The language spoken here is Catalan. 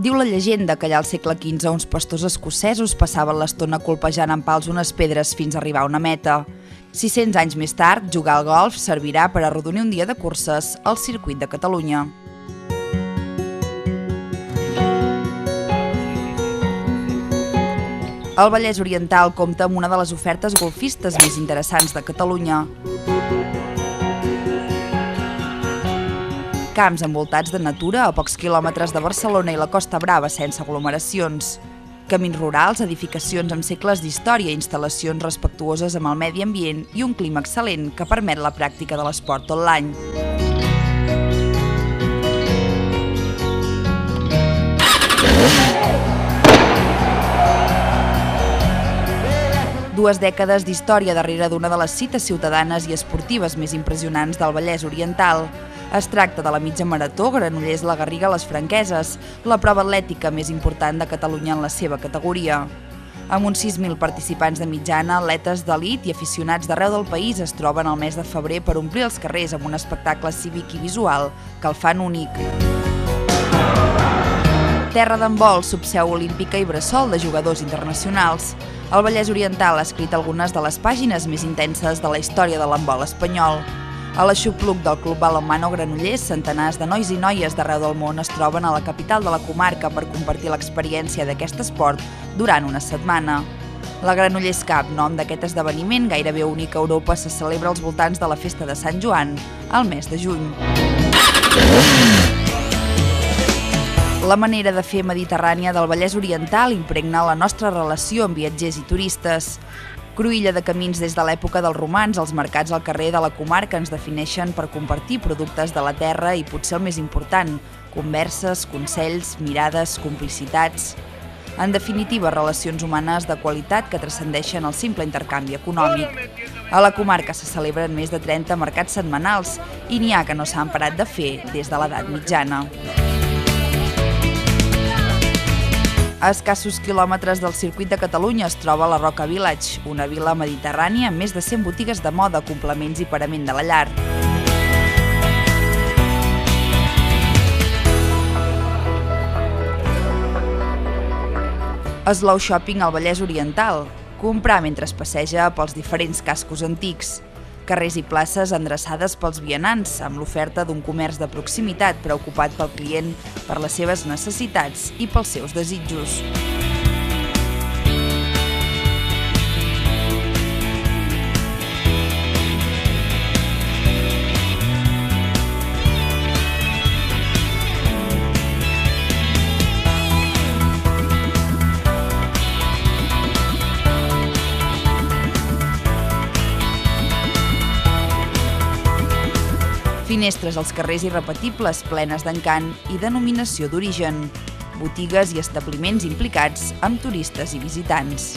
Diu la llegenda que allà al segle XV uns pastors escocesos passaven l'estona colpejant amb pals unes pedres fins a arribar a una meta. 600 anys més tard, jugar al golf servirà per arrodonir un dia de curses al circuit de Catalunya. El Vallès Oriental compta amb una de les ofertes golfistes més interessants de Catalunya. Camps envoltats de natura a pocs quilòmetres de Barcelona i la Costa Brava sense aglomeracions. Camins rurals, edificacions amb segles d'història, instal·lacions respectuoses amb el medi ambient i un clima excel·lent que permet la pràctica de l'esport tot l'any. Dues dècades d'història darrere d'una de les cites ciutadanes i esportives més impressionants del Vallès Oriental. Es tracta de la mitja marató Granollers-La Garriga-Les Franqueses, la prova atlètica més important de Catalunya en la seva categoria. Amb uns 6.000 participants de mitjana, atletes d'elit i aficionats d'arreu del país es troben al mes de febrer per omplir els carrers amb un espectacle cívic i visual que el fan únic. Terra d'handbol, subseu olímpica i bressol de jugadors internacionals. El Vallès Oriental ha escrit algunes de les pàgines més intenses de la història de l'handbol espanyol. A l'aixopluc del Club Balonmano Granollers, centenars de nois i noies d'arreu del món es troben a la capital de la comarca per compartir l'experiència d'aquest esport durant una setmana. La Granollers Cup, nom d'aquest esdeveniment gairebé únic a Europa, se celebra als voltants de la festa de Sant Joan, al mes de juny. La manera de fer mediterrània del Vallès Oriental impregna la nostra relació amb viatgers i turistes. Cruïlla de camins des de l'època dels romans, els mercats al carrer de la comarca ens defineixen per compartir productes de la terra i, potser el més important, converses, consells, mirades, complicitats. En definitiva, relacions humanes de qualitat que transcendeixen el simple intercanvi econòmic. A la comarca se celebren més de 30 mercats setmanals i n'hi ha que no s'han parat de fer des de l'edat mitjana. A escassos quilòmetres del circuit de Catalunya es troba la Roca Village, una vila mediterrània amb més de 100 botigues de moda, complements i parament de la llar. Slow shopping al Vallès Oriental, comprar mentre es passeja pels diferents cascos antics. Carrers i places endreçades pels vianants, amb l'oferta d'un comerç de proximitat preocupat pel client, per les seves necessitats i pels seus desitjos. Finestres als carrers irrepetibles, plenes d'encant i denominació d'origen. Botigues i establiments implicats amb turistes i visitants.